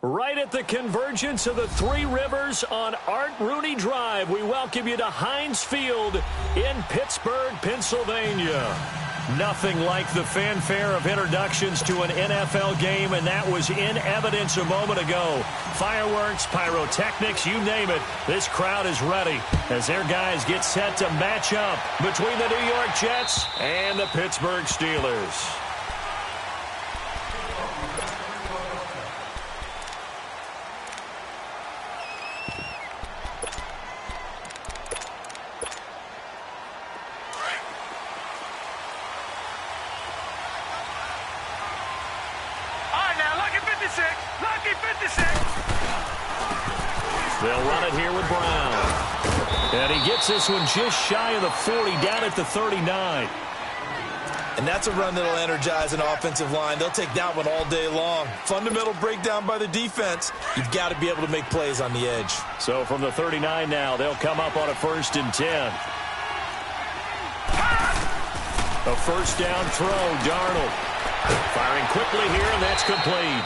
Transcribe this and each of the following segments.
Right at the convergence of the Three Rivers on Art Rooney Drive, we welcome you to Heinz Field in Pittsburgh, Pennsylvania. Nothing like the fanfare of introductions to an NFL game, and that was in evidence a moment ago. Fireworks, pyrotechnics, you name it. This crowd is ready as their guys get set to match up between the New York Jets and the Pittsburgh Steelers. They'll run it here with Brown. And he gets this one just shy of the 40, down at the 39. And that's a run that'll energize an offensive line. They'll take that one all day long. Fundamental breakdown by the defense. You've got to be able to make plays on the edge. So from the 39 now, they'll come up on a 1st and 10. A first down throw, Darnold. Firing quickly here, and that's complete.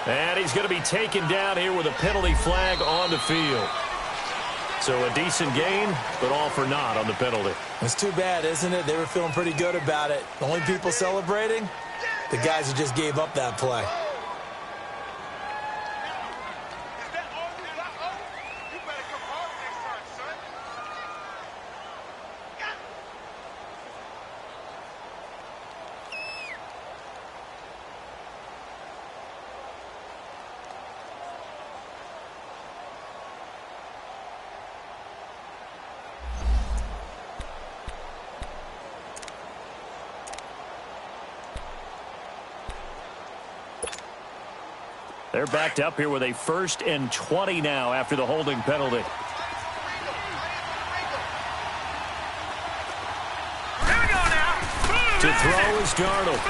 And he's going to be taken down here with a penalty flag on the field. So a decent gain, but all for naught on the penalty. It's too bad, isn't it? They were feeling pretty good about it. The only people celebrating, the guys who just gave up that play. They're backed up here with a 1st and 20 now after the holding penalty. Here we go now. To throw is Darnold.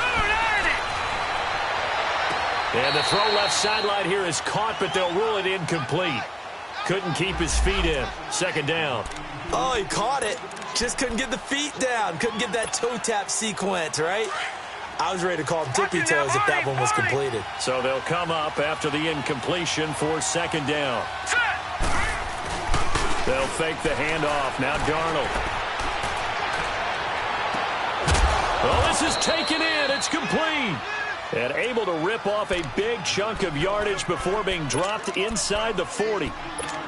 And the throw left sideline here is caught, but they'll rule it incomplete. Couldn't keep his feet in. 2nd down. Oh, he caught it. Just couldn't get the feet down. Couldn't get that toe tap sequence, right? I was ready to call him tippy toes if that one was completed. So they'll come up after the incompletion for 2nd down. They'll fake the handoff. Now Darnold. Well, this is taken in. It's complete. And able to rip off a big chunk of yardage before being dropped inside the 40.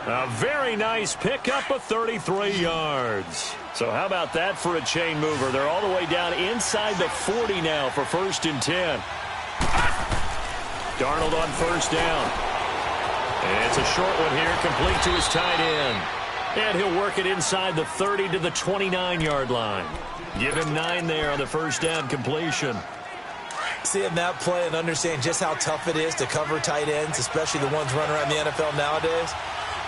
A very nice pickup of 33 yards. So how about that for a chain mover? They're all the way down inside the 40 now for 1st and 10. Darnold on 1st down. And it's a short one here, complete to his tight end. And he'll work it inside the 30 to the 29-yard line. Give him 9 there on the 1st down completion. Seeing that play and understand just how tough it is to cover tight ends, especially the ones running around the NFL nowadays,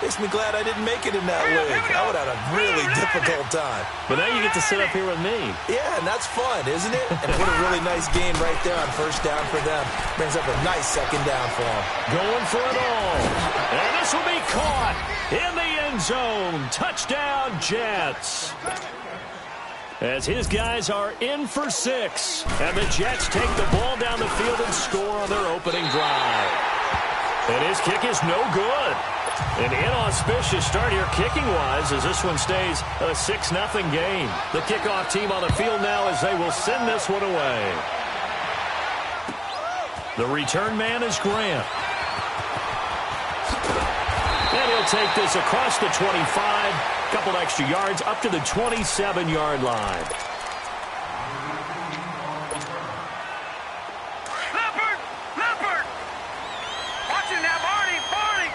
makes me glad I didn't make it in that league. I would have had a really difficult time. But now you get to sit up here with me. Yeah, and that's fun, isn't it? And what a really nice game right there on 1st down for them. Brings up a nice 2nd down for them. Going for it all. And this will be caught in the end zone. Touchdown, Jets. As his guys are in for 6. And the Jets take the ball down the field and score on their opening drive. And his kick is no good. An inauspicious start here kicking-wise as this one stays a 6-0 game. The kickoff team on the field now as they will send this one away. The return man is Grant. And he'll take this across the 25. Couple extra yards up to the 27-yard line. Leopard! Watch it now, Barney!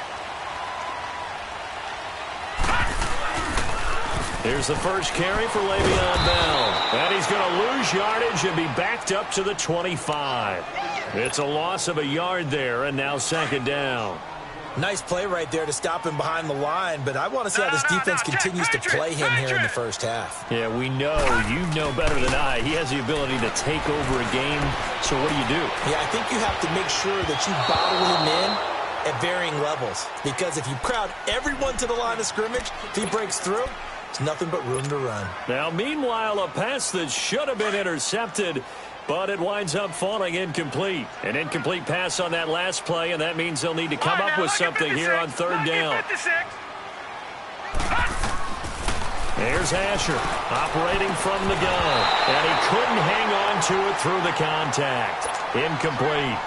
Here's the first carry for Le'Veon Bell. And he's going to lose yardage and be backed up to the 25. It's a loss of a yard there, and now 2nd down. Nice play right there to stop him behind the line, but I want to see how this defense continues to play him here in the 1st half. Yeah, we know. You know better than I. He has the ability to take over a game. So what do you do? Yeah, I think you have to make sure that you bottle him in at varying levels. Because if you crowd everyone to the line of scrimmage, if he breaks through, it's nothing but room to run. Now, meanwhile, a pass that should have been intercepted but it winds up falling incomplete. An incomplete pass on that last play, and that means they'll need to come up with something here on third down. There's Asher operating from the gun, and he couldn't hang on to it through the contact. Incomplete.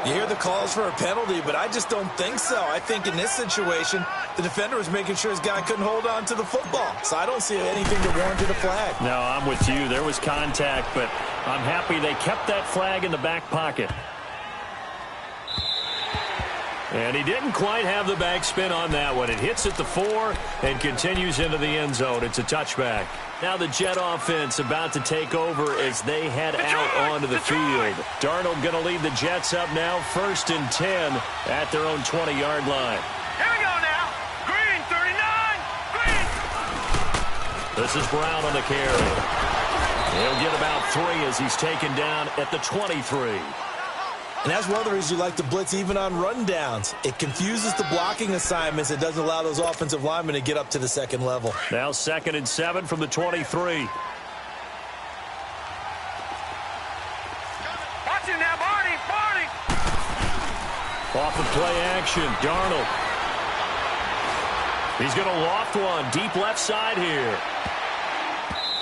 You hear the calls for a penalty, but I just don't think so. I think in this situation, the defender was making sure his guy couldn't hold on to the football. So I don't see anything that warranted a flag. No, I'm with you. There was contact, but I'm happy they kept that flag in the back pocket. And he didn't quite have the backspin on that one. It hits at the 4 and continues into the end zone. It's a touchback. Now the Jet offense about to take over as they head out onto the field. Darnold going to lead the Jets up now, 1st and 10 at their own 20-yard line. Here we go now. Green, 39. Green. This is Brown on the carry. He'll get about 3 as he's taken down at the 23. And that's one of the reasons you like to blitz even on rundowns. It confuses the blocking assignments. It doesn't allow those offensive linemen to get up to the second level. Now 2nd and 7 from the 23. Watch him now, Barney. Barney. Off of play action, Darnold. He's going to loft one deep left side here.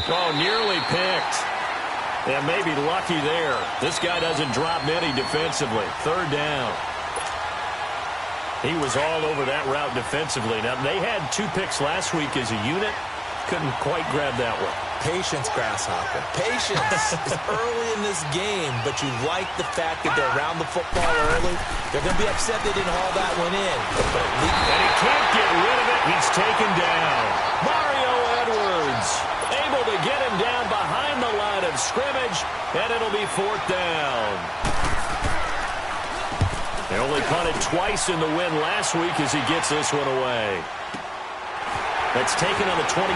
Oh, nearly picked. Yeah, maybe lucky there. This guy doesn't drop many defensively. 3rd down. He was all over that route defensively. Now, they had 2 picks last week as a unit. Couldn't quite grab that one. Patience, Grasshopper. Patience is early in this game, but you like the fact that they're around the football early. They're going to be upset they didn't haul that one in. And he can't get rid of it. He's taken down. Mario Edwards able to get him down behind the line of scrimmage, and it'll be 4th down. They only punted twice in the win last week as he gets this one away. That's taken on the 25.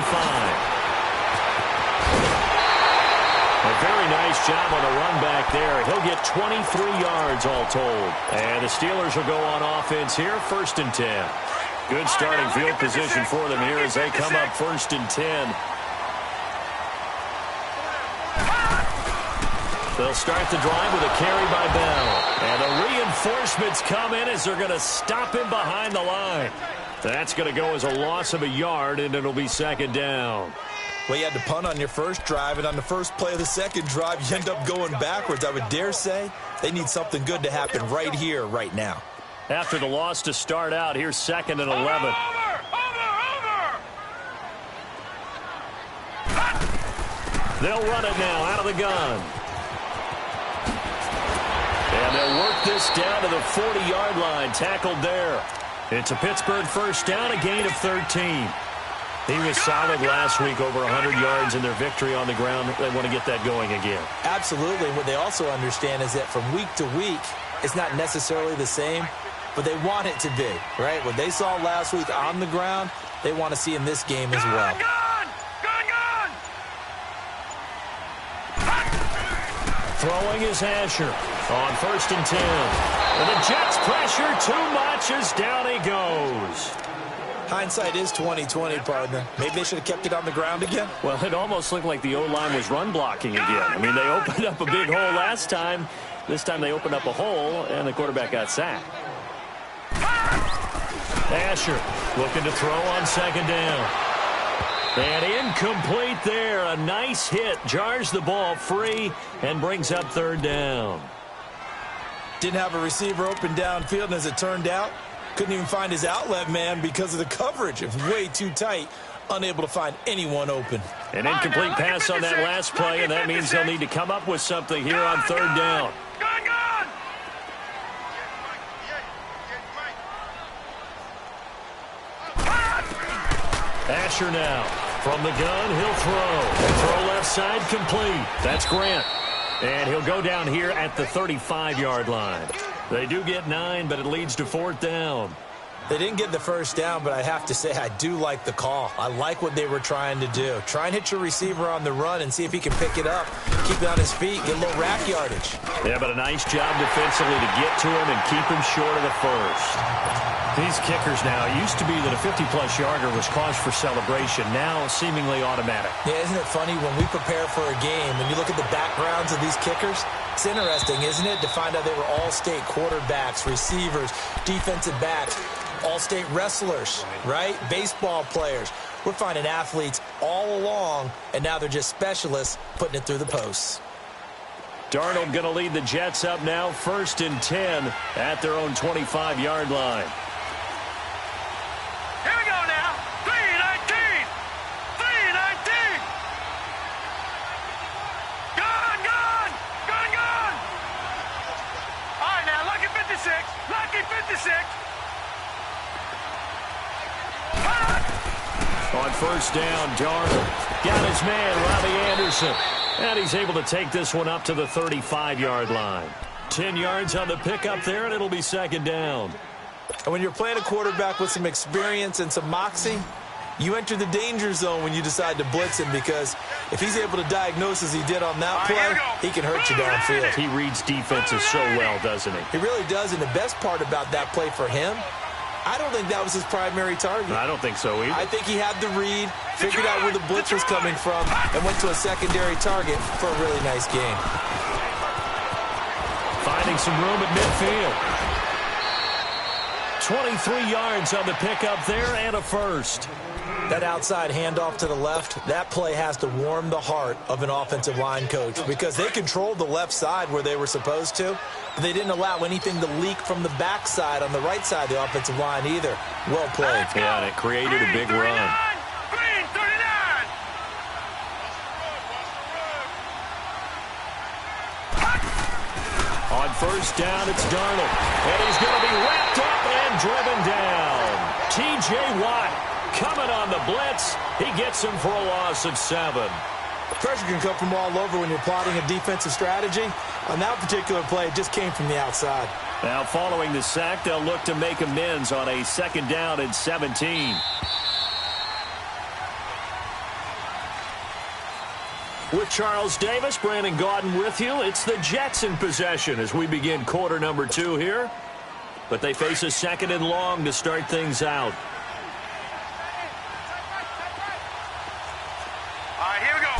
A very nice job on the run back there. He'll get 23 yards all told. And the Steelers will go on offense here, 1st and 10. Good starting field position for them here as they come up 1st and 10. They'll start the drive with a carry by Bell. And the reinforcements come in as they're going to stop him behind the line. That's going to go as a loss of a yard, and it'll be 2nd down. Well, you had to punt on your first drive, and on the first play of the second drive, you end up going backwards. I would dare say they need something good to happen right here, right now. After the loss to start out, here's 2nd and 11. Over. They'll run it now out of the gun. And they'll work this down to the 40-yard line, tackled there. It's a Pittsburgh 1st down, a gain of 13. He was solid last week, over 100 yards in their victory on the ground. They want to get that going again. Absolutely. What they also understand is that from week to week, it's not necessarily the same, but they want it to be, right? What they saw last week on the ground, they want to see in this game as well. Throwing is Asher on 1st and 10. And the Jets pressure too much as down he goes. Hindsight is 20/20, partner. Maybe they should have kept it on the ground again. Well, it almost looked like the O-line was run blocking again. I mean, they opened up a big hole last time. This time they opened up a hole, and the quarterback got sacked. Asher looking to throw on 2nd down. And incomplete there. A nice hit. Jars the ball free and brings up 3rd down. Didn't have a receiver open downfield, and as it turned out, couldn't even find his outlet man because of the coverage. It was way too tight. Unable to find anyone open. An incomplete pass on that last play, and that means they'll need to come up with something here on 3rd down. Asher now. From the gun, he'll throw left side complete. That's Grant. And he'll go down here at the 35-yard line. They do get 9, but it leads to 4th down. They didn't get the 1st down, but I have to say I do like the call. I like what they were trying to do. Try and hit your receiver on the run and see if he can pick it up, keep it on his feet, get a little rack yardage. Yeah, but a nice job defensively to get to him and keep him short of the 1st. These kickers now, it used to be that a 50-plus yarder was cause for celebration. Now, seemingly automatic. Yeah, isn't it funny when we prepare for a game, when you look at the backgrounds of these kickers, it's interesting, isn't it, to find out they were all-state quarterbacks, receivers, defensive backs, all-state wrestlers, right? Baseball players. We're finding athletes all along, and now they're just specialists putting it through the posts. Darnold going to lead the Jets up now, 1st and 10 at their own 25-yard line. Here we go now. 3-19. 3-19. Gone. All right, now, lucky 56. Lucky 56. On 1st down, Darnold got his man, Robbie Anderson. And he's able to take this one up to the 35-yard line. 10 yards on the pickup there, and it'll be 2nd down. And when you're playing a quarterback with some experience and some moxie, you enter the danger zone when you decide to blitz him, because if he's able to diagnose as he did on that play, he can hurt you downfield. He reads defenses so well, doesn't he? He really does, and the best part about that play for him, I don't think that was his primary target. I don't think so either. I think he had the read, figured out where the blitz was coming from, and went to a secondary target for a really nice game. Finding some room at midfield. 23 yards on the pickup there and a first. That outside handoff to the left, that play has to warm the heart of an offensive line coach, because they controlled the left side where they were supposed to, but they didn't allow anything to leak from the backside on the right side of the offensive line either. Well played. Yeah, and it created a big run. Green 39. On 1st down, it's Darnold. And he's going to be wrapped up and driven down. T.J. Watt coming on the blitz. He gets him for a loss of 7. Pressure can come from all over when you're plotting a defensive strategy. On that particular play, it just came from the outside. Now, following the sack, they'll look to make amends on a 2nd down and 17. With Charles Davis, Brandon Gaudin with you. It's the Jets in possession as we begin quarter number 2 here. But they face a 2nd and long to start things out. All right, here we go.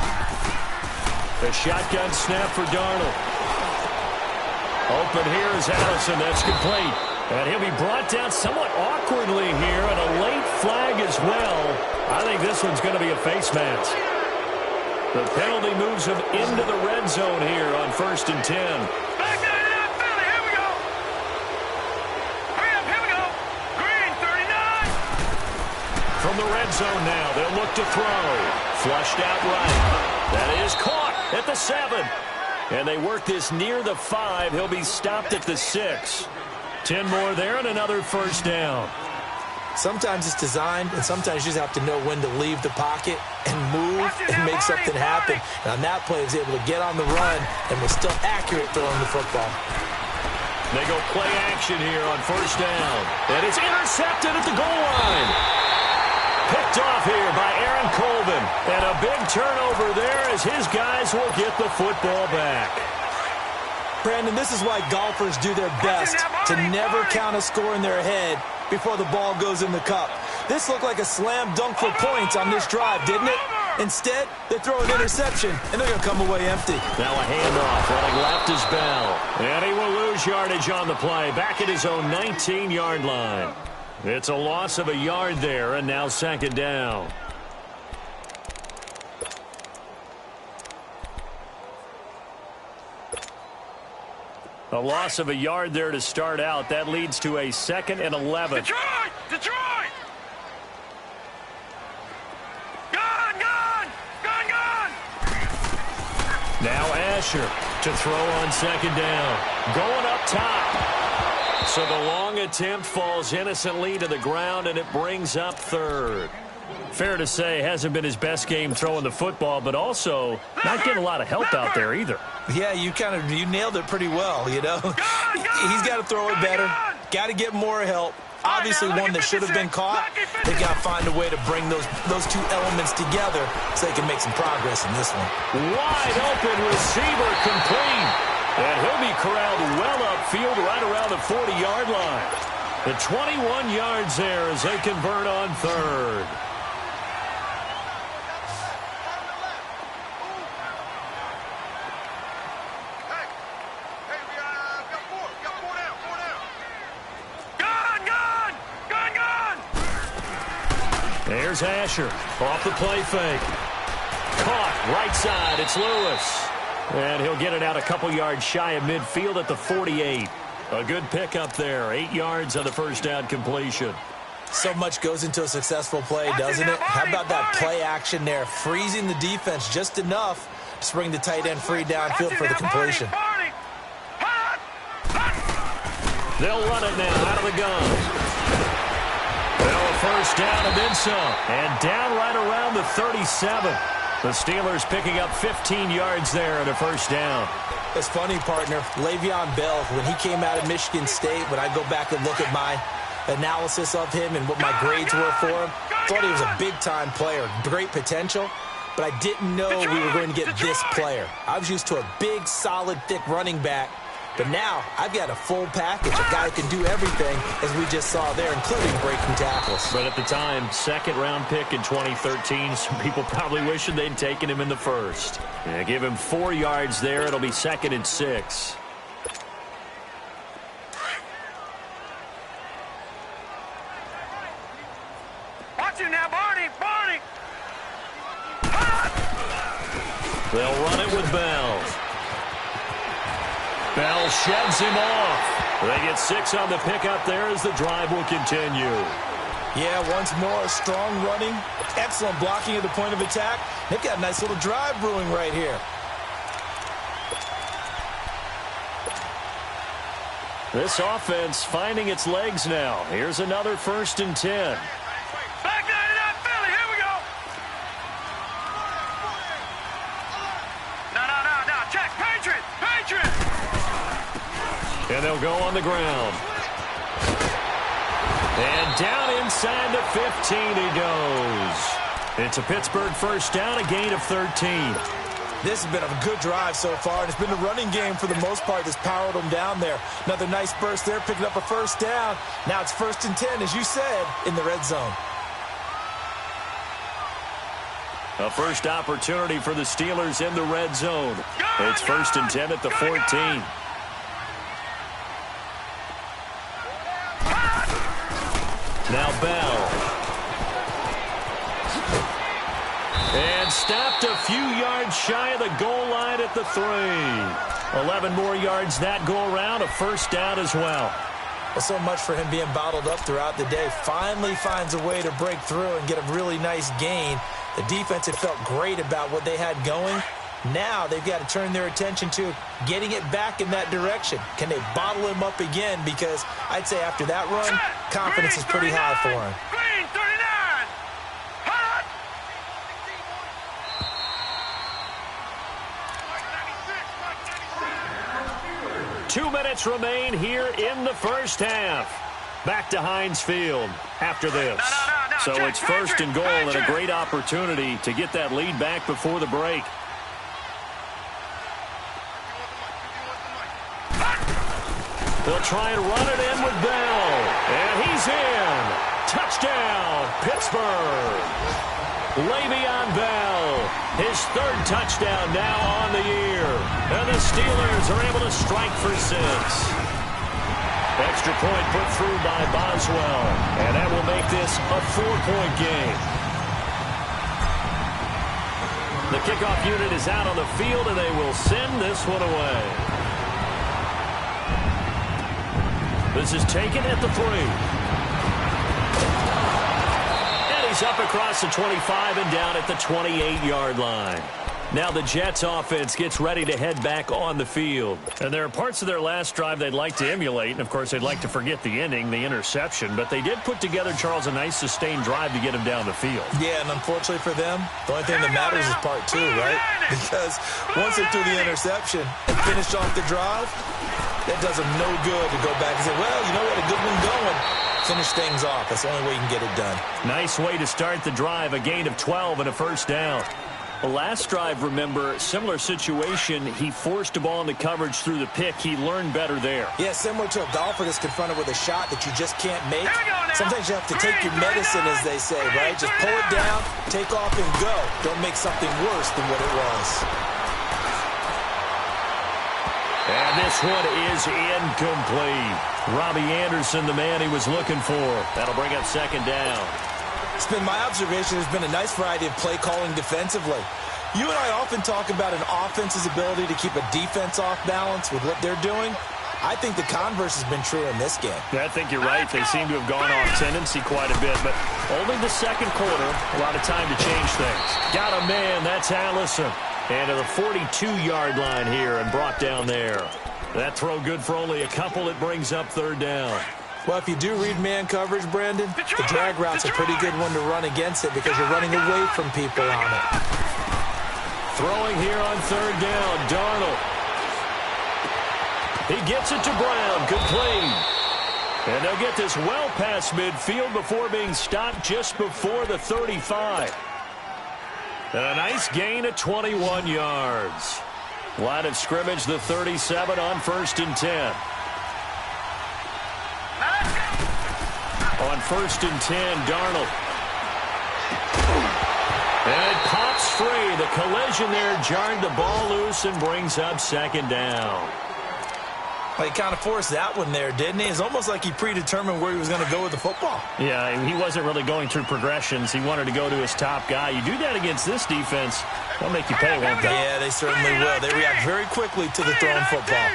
The shotgun snap for Darnold. Open here is Allison. That's complete. And he'll be brought down somewhat awkwardly here, and a late flag as well. I think this one's going to be a face mask. The penalty moves him into the red zone here on 1st and 10. Back down to that Philly. Here we go. Hurry up, here we go. Green 39. From the red zone now, they'll look to throw. Flushed out right. That is caught at the 7. And they work this near the 5. He'll be stopped at the 6. 10 more there and another 1st down. Sometimes it's designed, and sometimes you just have to know when to leave the pocket and move and make something happen. And on that play, he was able to get on the run and was still accurate throwing the football. They go play action here on 1st down. And it's intercepted at the goal line. Picked off here by Aaron Colvin. And a big turnover there as his guys will get the football back. Brandon, this is why golfers do their best to never count a score in their head before the ball goes in the cup. This looked like a slam dunk for points on this drive, didn't it? Instead, they throw an interception, and they're going to come away empty. Now a handoff running left is Bell. And he will lose yardage on the play, back at his own 19-yard line. It's a loss of a yard there, and now 2nd down. A loss of a yard there to start out. That leads to a 2nd and 11. Detroit! Detroit! Gone! Gone! Gone! Gone! Now Asher to throw on 2nd down. Going up top. So the long attempt falls innocently to the ground, and it brings up 3rd. Fair to say, hasn't been his best game throwing the football, but also not getting a lot of help out there either. Yeah, you nailed it pretty well, you know. He's got to throw it better. Got to get more help. Obviously one that should have been caught. They got to find a way to bring those two elements together so they can make some progress in this one. Wide open receiver complete. And he'll be corralled well upfield right around the 40-yard line. The 21 yards there as they convert on third. There's Asher off the play fake. Caught right side. It's Lewis. And he'll get it out a couple yards shy of midfield at the 48. A good pickup there. 8 yards on the first down completion. So much goes into a successful play, doesn't it? How about that play action there? Freezing the defense just enough to bring the tight end free downfield for the completion. They'll run it now out of the gun. Well, first down and then some. And down right around the 37. The Steelers picking up 15 yards there and a first down. It's funny, partner. Le'Veon Bell, when he came out of Michigan State, when I go back and look at my analysis of him and what my grades were for him, thought he was a big-time player, great potential, but I didn't know we were going to get this player. I was used to a big, solid, thick running back, but now I've got a full package, a guy who can do everything, as we just saw there, including breaking tackles. But at the time, second-round pick in 2013, some people probably wishing they'd taken him in the first. Yeah, give him 4 yards there. It'll be 2nd and 6. Watch it now, Barney! Barney! They'll run it with Bell. Bell sheds him off. They get 6 on the pickup there as the drive will continue. Yeah, once more, strong running, excellent blocking at the point of attack. They've got a nice little drive brewing right here. This offense finding its legs now. Here's another 1st and 10. Back line it up, Philly. Here we go. No. Check. Patriot. And they'll go on the ground. And down inside the 15 he goes. It's a Pittsburgh first down, a gain of 13. This has been a good drive so far, and it's been the running game for the most part that's powered them down there. Another nice burst there, picking up a first down. Now it's 1st and 10, as you said, in the red zone. A first opportunity for the Steelers in the red zone. It's 1st and 10 at the 14. Now Bell. And stopped a few yards shy of the goal line at the 3. 11 more yards that go around, a first down as well. Well, so much for him being bottled up throughout the day. Finally finds a way to break through and get a really nice gain. The defense had felt great about what they had going. Now they've got to turn their attention to getting it back in that direction. Can they bottle him up again? Because I'd say after that run, confidence is pretty high for him. Green 39. Hot. 2 minutes remain here in the first half. Back to Heinz Field after this. No. So Check, it's 1st and goal and a Patriot. great opportunity to get that lead back before the break. They'll try and run it in with Bell. And he's in. Touchdown, Pittsburgh. Le'Veon Bell, his 3rd touchdown now on the year. And the Steelers are able to strike for 6. Extra point put through by Boswell. And that will make this a 4-point game. The kickoff unit is out on the field, and they will send this one away. This is taken at the 3. And he's up across the 25 and down at the 28-yard line. Now the Jets offense gets ready to head back on the field. And there are parts of their last drive they'd like to emulate. And, of course, they'd like to forget the ending, the interception. But they did put together, Charles, a nice sustained drive to get him down the field. Yeah, and unfortunately for them, the only thing that matters is part 2, right? Because once they threw the interception and finished off the drive, that does them no good to go back and say, well, you know what, a good one going. Finish things off. That's the only way you can get it done. Nice way to start the drive, a gain of 12 and a first down. Well, last drive, remember, similar situation. He forced a ball into coverage through the pick. He learned better there. Yeah, similar to a golfer that's confronted with a shot that you just can't make. Sometimes you have to take your medicine, as they say, right? Just pull it down, take off, and go. Don't make something worse than what it was. And this one is incomplete. Robbie Anderson, the man he was looking for. That'll bring up second down. It's been my observation there's been a nice variety of play calling defensively. You and I often talk about an offense's ability to keep a defense off balance with what they're doing. I think the converse has been true in this game. Yeah, I think you're right. They seem to have gone off tendency quite a bit, but only the second quarter, a lot of time to change things. Got a man, that's Allison. And to the 42-yard line here and brought down there. That throw good for only a couple. It brings up third down. Well, if you do read man coverage, Brandon, the drag route's a pretty good one to run against it because you're running away from people on it. Throwing here on third down, Darnold. He gets it to Brown, complete. And they'll get this well past midfield before being stopped just before the 35. A nice gain of 21 yards. Line of scrimmage, the 37 on 1st and 10. On 1st and 10, Darnold. And it pops free. The collision there jarred the ball loose and brings up second down. Well, he kind of forced that one there, didn't he? It's almost like he predetermined where he was going to go with the football. Yeah, he wasn't really going through progressions. He wanted to go to his top guy. You do that against this defense, they'll make you pay, won't they? Yeah, they certainly will. They react very quickly to the thrown football.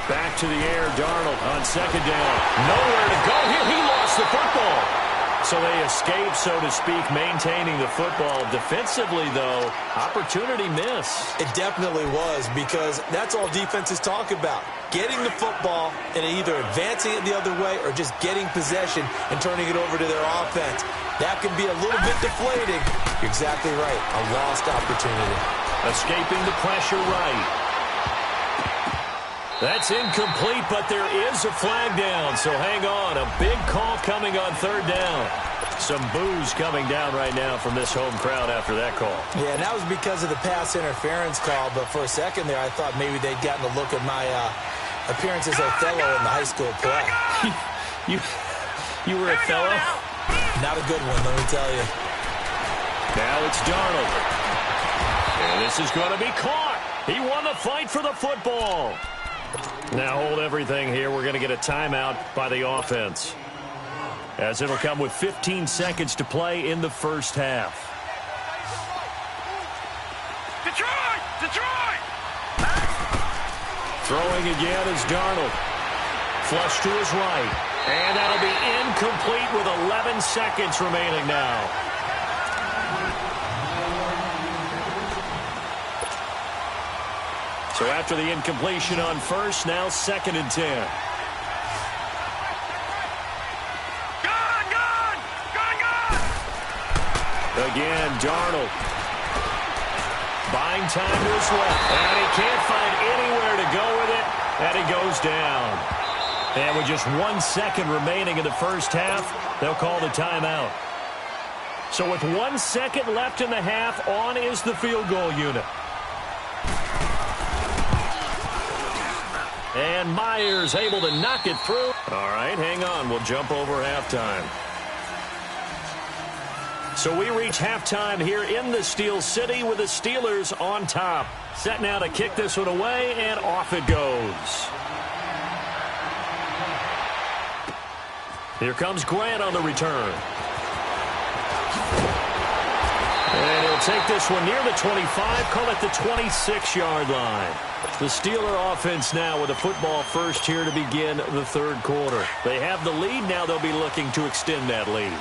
Back to the air, Darnold on second down. Nowhere to go here. He lost the football. So they escape, so to speak, maintaining the football. Defensively, though, opportunity miss. It definitely was, because that's all defenses talk about. Getting the football and either advancing it the other way or just getting possession and turning it over to their offense. That can be a little bit deflating. You're exactly right. A lost opportunity. Escaping the pressure right. That's incomplete, but there is a flag down, so hang on. A big call coming on third down. Some boos coming down right now from this home crowd after that call. Yeah, and that was because of the pass interference call, but for a second there I thought maybe they'd gotten a look at my appearance as Othello in the high school play. You were Othello? Not a good one, let me tell you. Now it's Darnold. And this is going to be caught. He won the fight for the football. Now hold everything here. We're going to get a timeout by the offense, as it'll come with 15 seconds to play in the first half. Detroit! Throwing again is Darnold. Flush to his right. And that'll be incomplete with 11 seconds remaining now. So after the incompletion on first, now 2nd and 10. Gone! Again, Darnold. Buying time to his left. And he can't find anywhere to go with it. And he goes down. And with just 1 second remaining in the first half, they'll call the timeout. So with 1 second left in the half, on is the field goal unit. And Myers able to knock it through. All right, hang on. We'll jump over halftime. So we reach halftime here in the Steel City with the Steelers on top. Set now to kick this one away, and off it goes. Here comes Grant on the return. And he'll take this one near the 25, call it the 26-yard line. The Steeler offense now with a football first here to begin the third quarter. They have the lead. Now they'll be looking to extend that lead.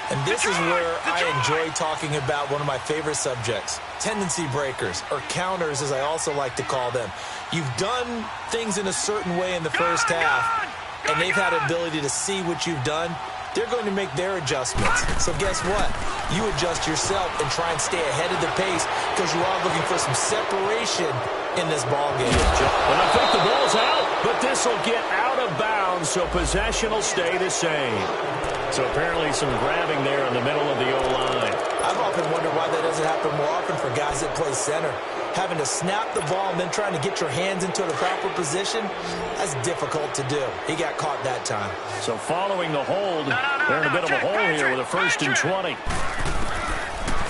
And this is where I enjoy talking about one of my favorite subjects, tendency breakers, or counters as I also like to call them. You've done things in a certain way in the first half, and they've had an ability to see what you've done. They're going to make their adjustments. So guess what? You adjust yourself and try and stay ahead of the pace because you are looking for some separation in this ball game. And I think the ball's out, but this will get out of bounds, so possession will stay the same. So apparently some grabbing there in the middle of the O-line. I've often wondered why that doesn't happen more often for guys that play center. Having to snap the ball and then trying to get your hands into the proper position, that's difficult to do. He got caught that time. So following the hold, they're in a bit of a hole here with a 1st and 20.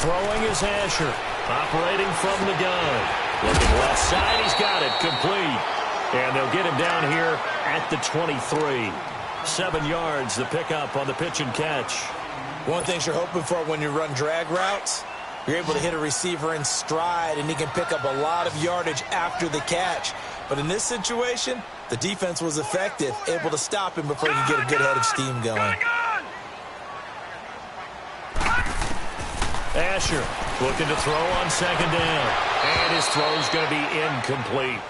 Throwing is Asher, operating from the gun. Looking left side, he's got it, complete. And they'll get him down here at the 23. 7 yards, the pickup on the pitch and catch. One thing you're hoping for when you run drag routes, you're able to hit a receiver in stride, and he can pick up a lot of yardage after the catch. But in this situation, the defense was effective, able to stop him before he could get a good head of steam going. Asher looking to throw on 2nd down. And his throw's going to be incomplete.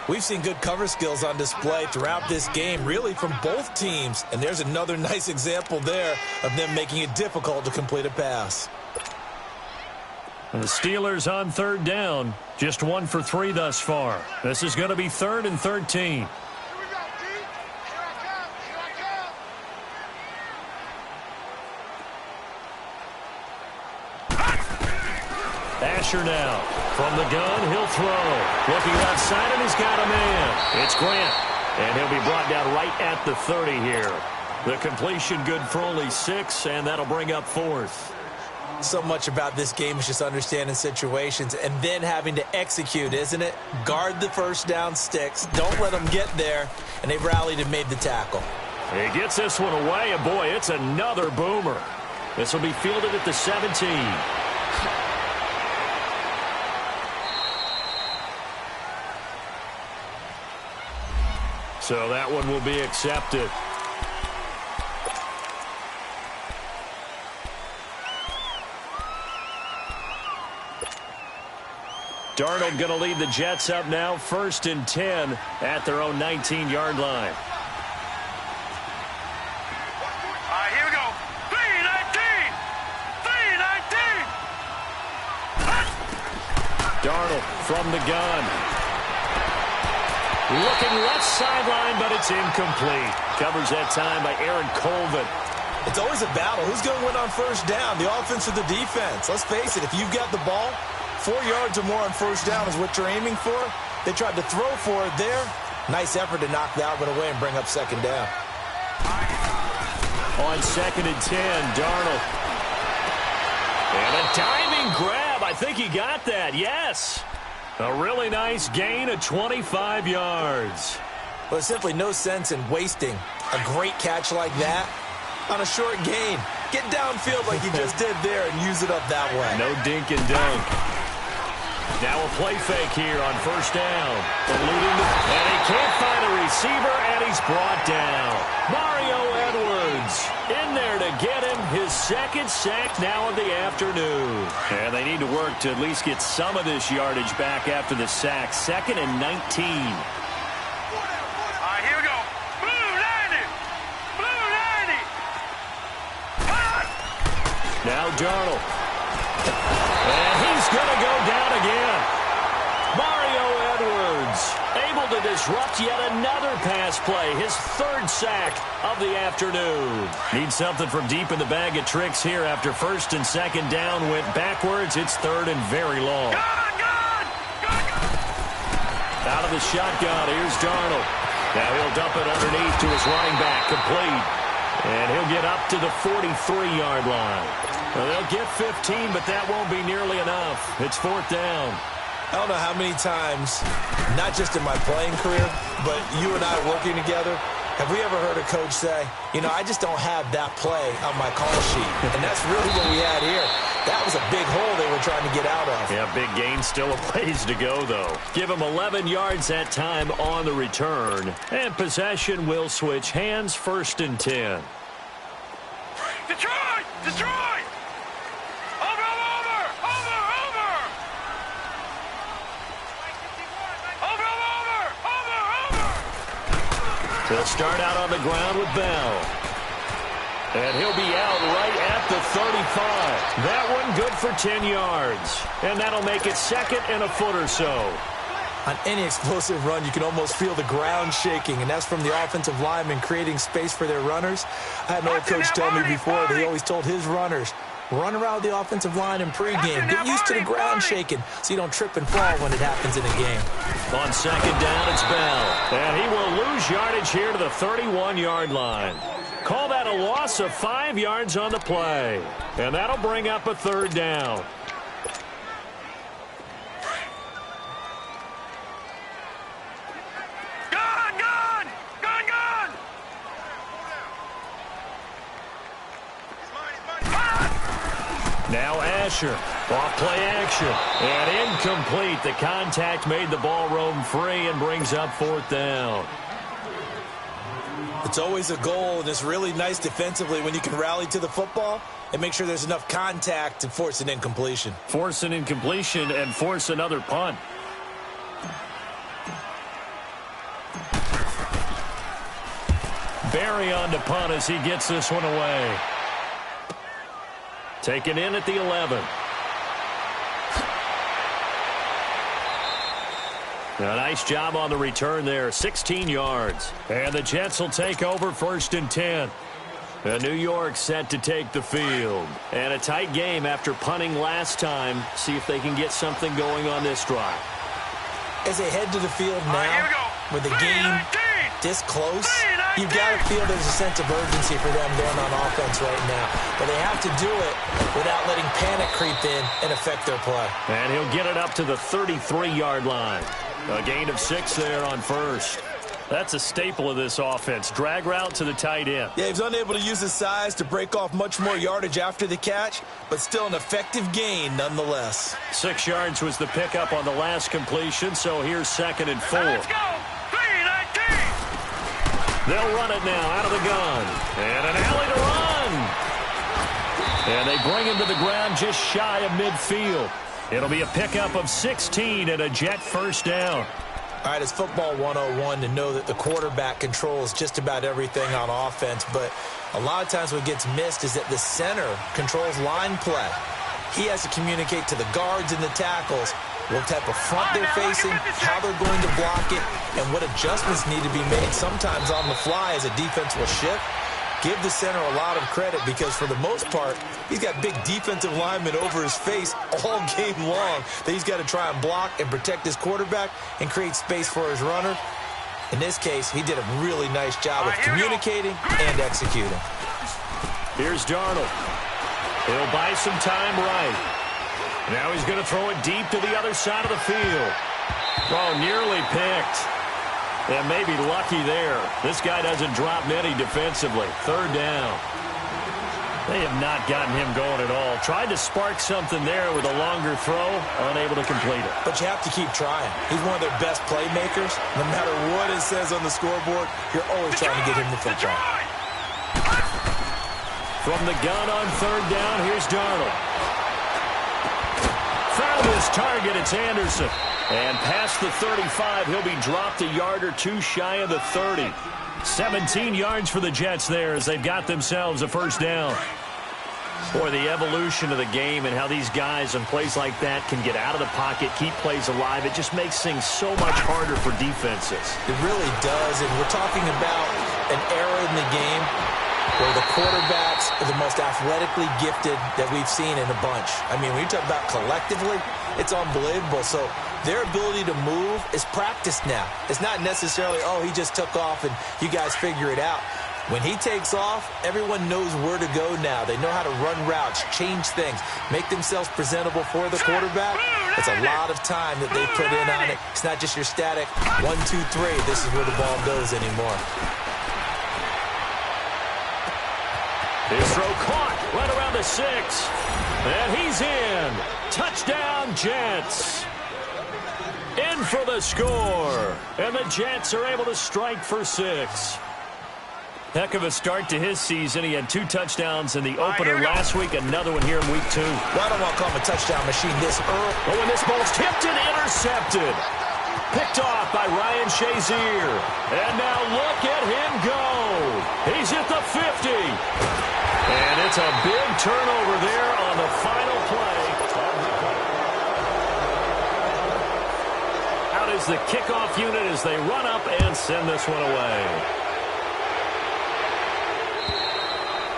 We've seen good cover skills on display throughout this game, really from both teams. And there's another nice example there of them making it difficult to complete a pass. And the Steelers on 3rd down, just 1 for 3 thus far. This is going to be 3rd and 13. Asher now. From the gun, he'll throw. Looking left side, and he's got a man. It's Grant. And he'll be brought down right at the 30 here. The completion good for only 6, and that'll bring up 4th. So much about this game is just understanding situations and then having to execute, isn't it? Guard the 1st down sticks. Don't let them get there. And they rallied and made the tackle. He gets this one away, and boy, it's another boomer. This will be fielded at the 17. So that one will be accepted. Darnold going to lead the Jets up now, 1st and 10 at their own 19-yard line. All right, here we go. 3-19. Darnold from the gun. Looking left sideline, but it's incomplete. Covers that time by Aaron Colvin. It's always a battle. Who's going to win on 1st down, the offense or the defense? Let's face it, if you've got the ball, 4 yards or more on 1st down is what you're aiming for. They tried to throw for it there. Nice effort to knock that one away and bring up 2nd down. On 2nd and 10, Darnold. And a diving grab. I think he got that, yes. A really nice gain of 25 yards. Well, there's simply no sense in wasting a great catch like that on a short gain. Get downfield like you just did there and use it up that way. No dink and dunk. Now a play fake here on 1st down. And he can't find a receiver, and he's brought down. Mario Edwards in there to get him his 2nd sack now of the afternoon. And they need to work to at least get some of this yardage back after the sack. 2nd and 19. All right, here we go. Blue 90. Blue 90. Now Darnold. And he's going to go down again. Mario Edwards able to disrupt yet another pass play. His 3rd sack of the afternoon. Needs something from deep in the bag of tricks here after 1st and 2nd down went backwards. It's 3rd and very long. Out of the shotgun, here's Darnold. Now he'll dump it underneath to his running back, complete. And he'll get up to the 43-yard line. Well, they'll get 15, but that won't be nearly enough. It's 4th down. I don't know how many times, not just in my playing career, but you and I working together, have we ever heard a coach say, you know, I just don't have that play on my call sheet. And that's really what we had here. That was a big hole they were trying to get out of. Yeah, big gain, still a ways to go, though. Give him 11 yards that time on the return. And possession will switch hands, 1st and 10. Detroit! Detroit! Over! They'll start out on the ground with Bell. And he'll be out right at the 35. That one good for 10 yards. And that'll make it 2nd and a foot or so. On any explosive run, you can almost feel the ground shaking, and that's from the offensive linemen creating space for their runners. I had an old coach tell me before that he always told his runners, Run around the offensive line in pregame. Get used to the ground shaking so you don't trip and fall when it happens in a game. On second down, it's Bell. And he will lose yardage here to the 31-yard line. Call that a loss of 5 yards on the play. And that'll bring up a third down. Now Asher, off play action, and incomplete. The contact made the ball roam free and brings up fourth down. It's always a goal, and it's really nice defensively when you can rally to the football and make sure there's enough contact to force an incompletion. Force an incompletion and force another punt. Barry on to punt as he gets this one away. Taken in at the 11. A nice job on the return there, 16 yards. And the Jets will take over 1st and 10. New York set to take the field. And a tight game after punting last time. See if they can get something going on this drive. As they head to the field now, with the game this close, you've got to feel there's a sense of urgency for them going on offense right now. But they have to do it without letting panic creep in and affect their play. And he'll get it up to the 33-yard line. A gain of 6 there on first. That's a staple of this offense. Drag route to the tight end. Yeah, he was unable to use his size to break off much more yardage after the catch, but still an effective gain nonetheless. 6 yards was the pickup on the last completion, so here's 2nd and 4. Let's go. 3-19. They'll run it now out of the gun. And an alley to run. And they bring him to the ground just shy of midfield. It'll be a pickup of 16 and a Jet first down. All right, it's football 101 to know that the quarterback controls just about everything on offense, but a lot of times what gets missed is that the center controls line play. He has to communicate to the guards and the tackles what type of front they're facing, how they're going to block it, and what adjustments need to be made sometimes on the fly as a defense will shift. Give the center a lot of credit because for the most part, he's got big defensive linemen over his face all game long that he's got to try and block and protect his quarterback and create space for his runner. In this case, he did a really nice job of communicating and executing. Here's Darnold. He'll buy some time right. Now he's going to throw it deep to the other side of the field. Oh, nearly picked. And maybe lucky there. This guy doesn't drop many defensively. 3rd down. They have not gotten him going at all. Tried to spark something there with a longer throw. Unable to complete it. But you have to keep trying. He's one of their best playmakers. No matter what it says on the scoreboard, you're always trying to get him the football. From the gun on 3rd down, here's Darnold. Found his target. It's Anderson. And past the 35, he'll be dropped a yard or 2 shy of the 30. 17 yards for the Jets there as they've got themselves a first down. Boy, the evolution of the game and how these guys on plays like that can get out of the pocket, keep plays alive, it just makes things so much harder for defenses. It really does, and we're talking about an era in the game where the quarterbacks are the most athletically gifted that we've seen in a bunch. I mean, when you talk about collectively, it's unbelievable. So their ability to move is practiced now. It's not necessarily, oh, he just took off and you guys figure it out. When he takes off, everyone knows where to go now. They know how to run routes, change things, make themselves presentable for the quarterback. It's a lot of time that they put in on it. It's not just your static 1, 2, 3. This is where the ball goes anymore. His throw caught right around the 6. And he's in. Touchdown, Jets. In for the score. And the Jets are able to strike for 6. Heck of a start to his season. He had 2 touchdowns in the opener last week. Another one here in week 2. Well, I don't want to call him a touchdown machine this early. Oh, and this ball's tipped and intercepted. Picked off by Ryan Shazier. And now look at him go. He's at the 50. And it's a big turnover there on the final play. Out is the kickoff unit as they run up and send this one away.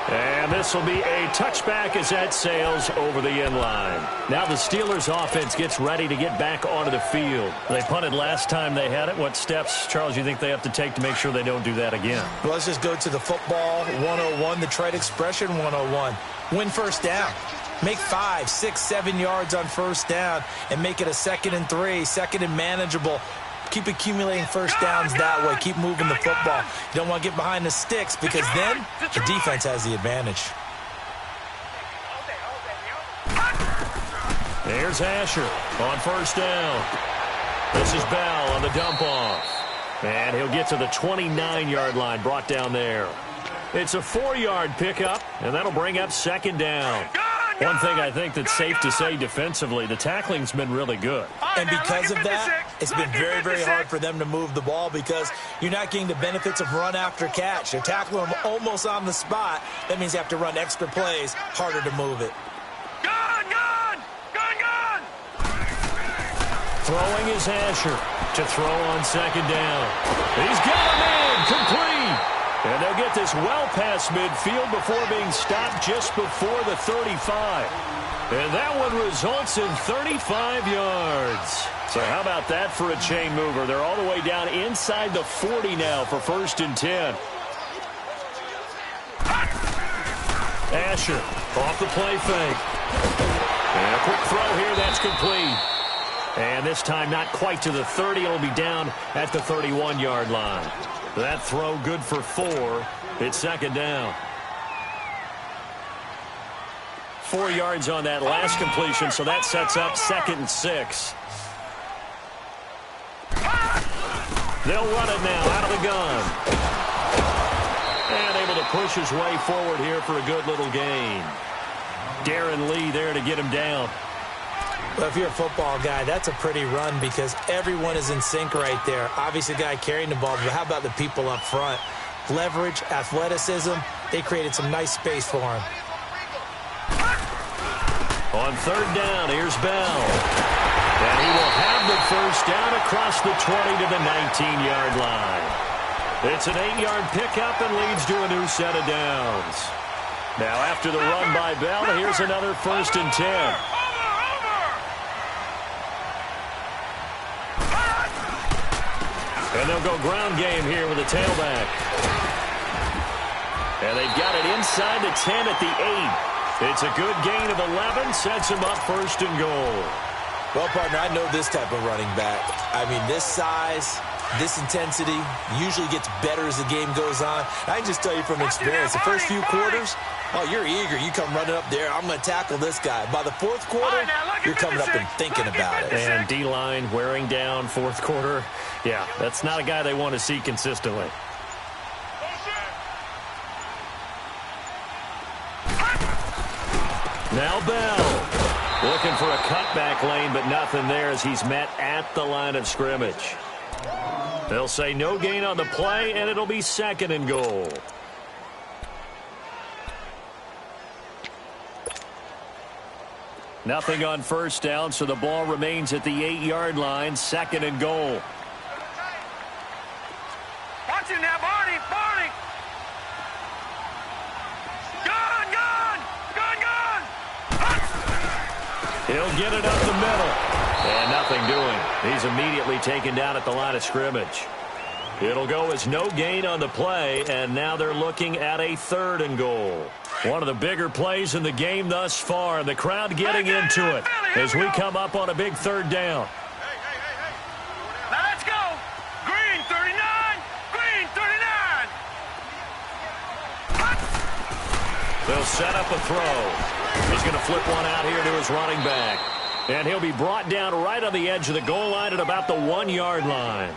And this will be a touchback as that sails over the end line. Now the Steelers offense gets ready to get back onto the field. They punted last time they had it. What steps, Charles, you think they have to take to make sure they don't do that again? Well, let's just go to the football 101, the trade expression 101. Win first down. Make 5, 6, 7 yards on first down and make it a 2nd and 3, 2nd and manageable. Keep accumulating first downs that way. Keep moving the football. You don't want to get behind the sticks because then the defense has the advantage. There's Asher on first down. This is Bell on the dump off. And he'll get to the 29-yard line, brought down there. It's a 4-yard pickup, and that'll bring up 2nd down. One thing I think that's safe to say defensively, the tackling's been really good. And because of that, it's been very, very hard for them to move the ball because you're not getting the benefits of run after catch. They're tackling them almost on the spot. That means you have to run extra plays, harder to move it. Throwing is Asher to throw on 2nd down. He's got him in, complete. And they'll get this well past midfield before being stopped just before the 35. And that one results in 35 yards. So how about that for a chain mover? They're all the way down inside the 40 now for 1st and 10. Asher off the play fake. And a quick throw here, that's complete. And this time not quite to the 30. It'll be down at the 31-yard line. That throw good for 4. It's 2nd down. 4 yards on that last completion, so that sets up 2nd and 6. They'll run it now out of the gun. And able to push his way forward here for a good little gain. Darren Lee there to get him down. Well, if you're a football guy, that's a pretty run because everyone is in sync right there. Obviously, the guy carrying the ball, but how about the people up front? Leverage, athleticism, they created some nice space for him. On 3rd down, here's Bell. And he will have the first down across the 20 to the 19-yard line. It's an 8-yard pickup and leads to a new set of downs. Now, after the run by Bell, here's another 1st and 10. And they'll go ground game here with a tailback. And they've got it inside the 10 at the 8. It's a good gain of 11, sets them up 1st and goal. Well, partner, I know this type of running back. I mean, this size, this intensity usually gets better as the game goes on. I can just tell you from experience, the first few quarters, oh, you're eager. You come running up there, I'm going to tackle this guy. By the 4th quarter, you're coming up and thinking about it. And D-line wearing down 4th quarter. Yeah, that's not a guy they want to see consistently. Now Bell looking for a cutback lane, but nothing there as he's met at the line of scrimmage. They'll say no gain on the play, and it'll be 2nd and goal. Nothing on first down, so the ball remains at the 8-yard line, 2nd and goal. Watch it now, Barney, Barney. Gun, gun, gun, gun. He'll get it up the middle. And nothing doing. He's immediately taken down at the line of scrimmage. It'll go as no gain on the play, and now they're looking at a 3rd and goal. One of the bigger plays in the game thus far, and the crowd getting into it as we come up on a big 3rd down. Now let's go. Green 39, green 39. They'll set up a throw. He's going to flip one out here to his running back. And he'll be brought down right on the edge of the goal line at about the 1-yard line.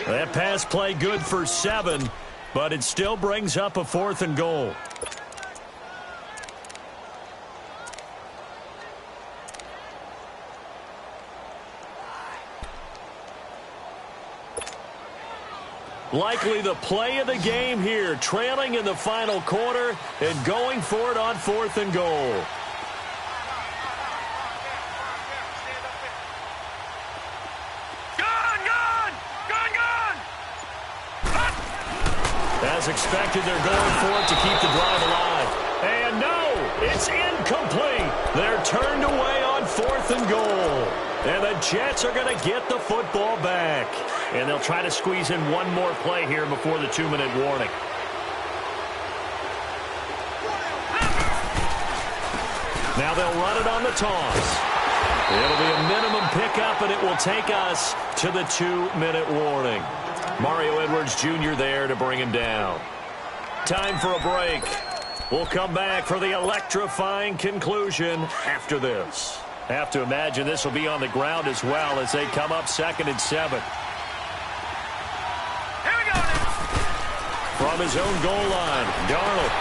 That pass play good for 7, but it still brings up a 4th and goal. Likely the play of the game here, trailing in the final quarter and going for it on 4th and goal. As expected, they're going for it to keep the drive alive. And no! It's incomplete. They're turned away on 4th and goal. And the Jets are going to get the football back. And they'll try to squeeze in one more play here before the 2-minute warning. Now they'll run it on the toss. It'll be a minimum pickup, and it will take us to the 2-minute warning. Mario Edwards Jr. there to bring him down. Time for a break. We'll come back for the electrifying conclusion after this. Have to imagine this will be on the ground as well as they come up 2nd and 7. Here we go. From his own goal line, Darnold.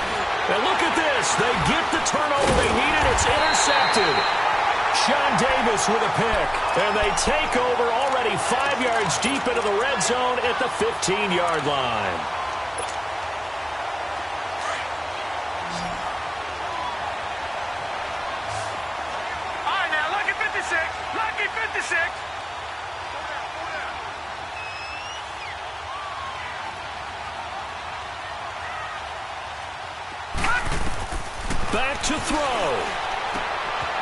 And look at this. They get the turnover they needed. It's intercepted. Sean Davis with a pick. And they take over already 5 yards deep into the red zone at the 15-yard line. Lucky 56. Back to throw.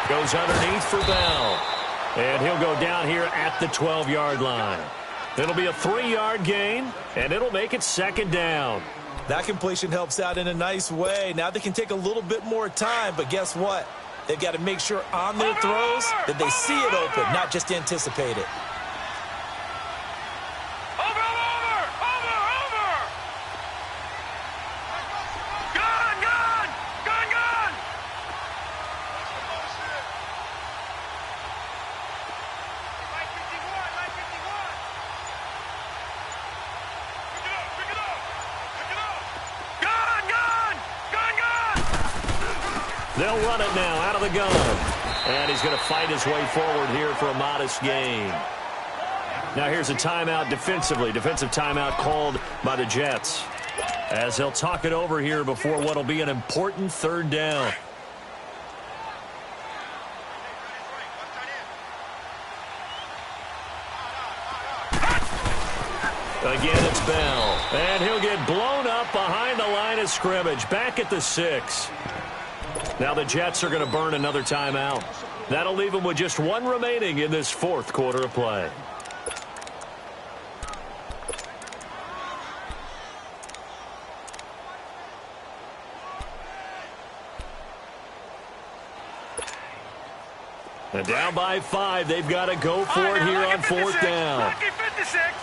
Goes underneath for Bell. And he'll go down here at the 12-yard line. It'll be a 3-yard gain, and it'll make it 2nd down. That completion helps out in a nice way. Now they can take a little bit more time, but guess what? They've got to make sure on their throws that they see it open, not just anticipate it. They'll run it now out of the gun. And he's going to fight his way forward here for a modest gain. Now here's a timeout defensively. Defensive timeout called by the Jets. As they'll talk it over here before what will be an important 3rd down. Again, it's Bell. And he'll get blown up behind the line of scrimmage. Back at the 6. Now the Jets are going to burn another timeout. That'll leave them with just 1 remaining in this 4th quarter of play. And down by 5. They've got to go for it here on 4th down. Lucky 56.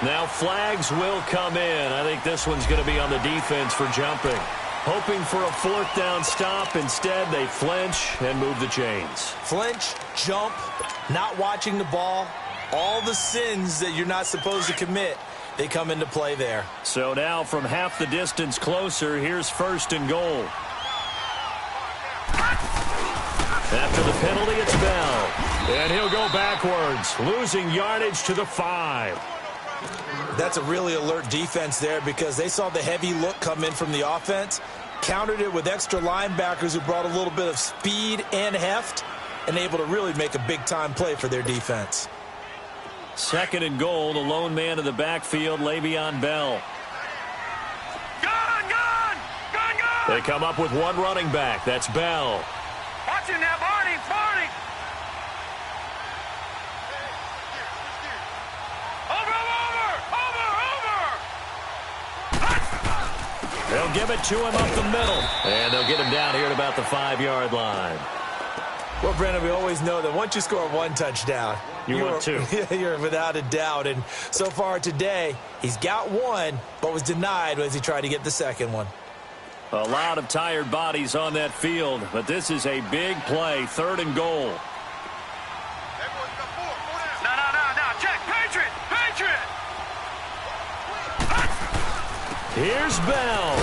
Now flags will come in. I think this one's going to be on the defense for jumping. Hoping for a 4th down stop. Instead, they flinch and move the chains. Flinch, jump, not watching the ball. All the sins that you're not supposed to commit, they come into play there. So now from half the distance closer, here's 1st and goal. After the penalty, it's Bell. And he'll go backwards, losing yardage to the 5. That's a really alert defense there because they saw the heavy look come in from the offense, countered it with extra linebackers who brought a little bit of speed and heft, and able to really make a big-time play for their defense. 2nd and goal, the lone man in the backfield, Le'Veon Bell. Gun! They come up with 1 running back. That's Bell. Watch him now, Barney! They'll give it to him up the middle. And they'll get him down here at about the 5-yard line. Well, Brandon, we always know that once you score 1 touchdown, you want 2. You're without a doubt. And so far today, he's got 1, but was denied as he tried to get the 2nd one. A lot of tired bodies on that field, but this is a big play, 3rd and goal. No. Check. Patriot. Here's Bell.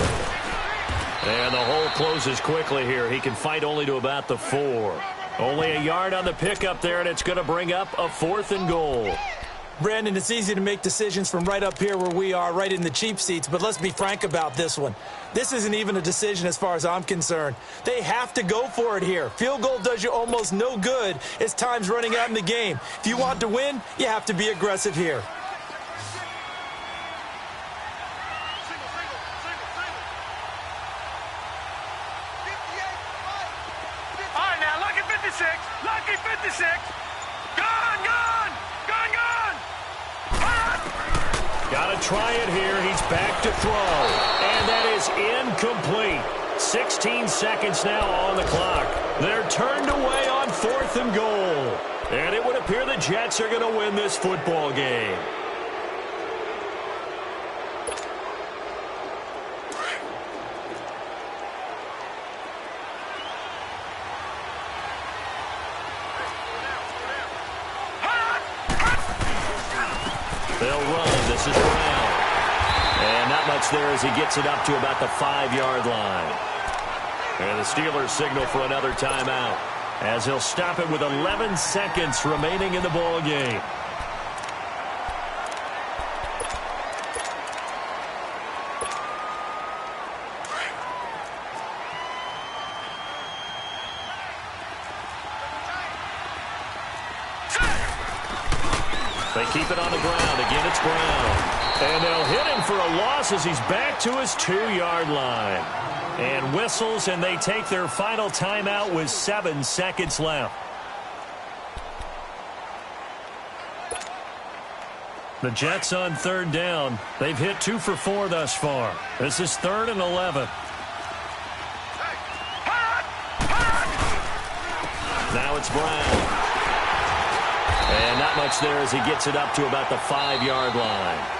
And the hole closes quickly here. He can fight only to about the 4. Only a yard on the pickup there, and it's going to bring up a 4th and goal. Brandon, it's easy to make decisions from right up here where we are, right in the cheap seats, but let's be frank about this one. This isn't even a decision as far as I'm concerned. They have to go for it here. Field goal does you almost no good as time's running out in the game. If you want to win, you have to be aggressive here. 56. Lucky 56. Gone, gone. Gone, gone. Got to try it here. He's back to throw. And that is incomplete. 16 seconds now on the clock. They're turned away on 4th and goal. And it would appear the Jets are going to win this football game. They'll run. This is Brown. And not much there as he gets it up to about the 5-yard line. And the Steelers signal for another timeout as he'll stop it with 11 seconds remaining in the ball game. They keep it on the ground. Again, it's Brown. And they'll hit him for a loss as he's back to his 2-yard line. And whistles, and they take their final timeout with 7 seconds left. The Jets on 3rd down. They've hit 2 for 4 thus far. This is 3rd and 11. Now it's Brown. And not much there as he gets it up to about the 5-yard line.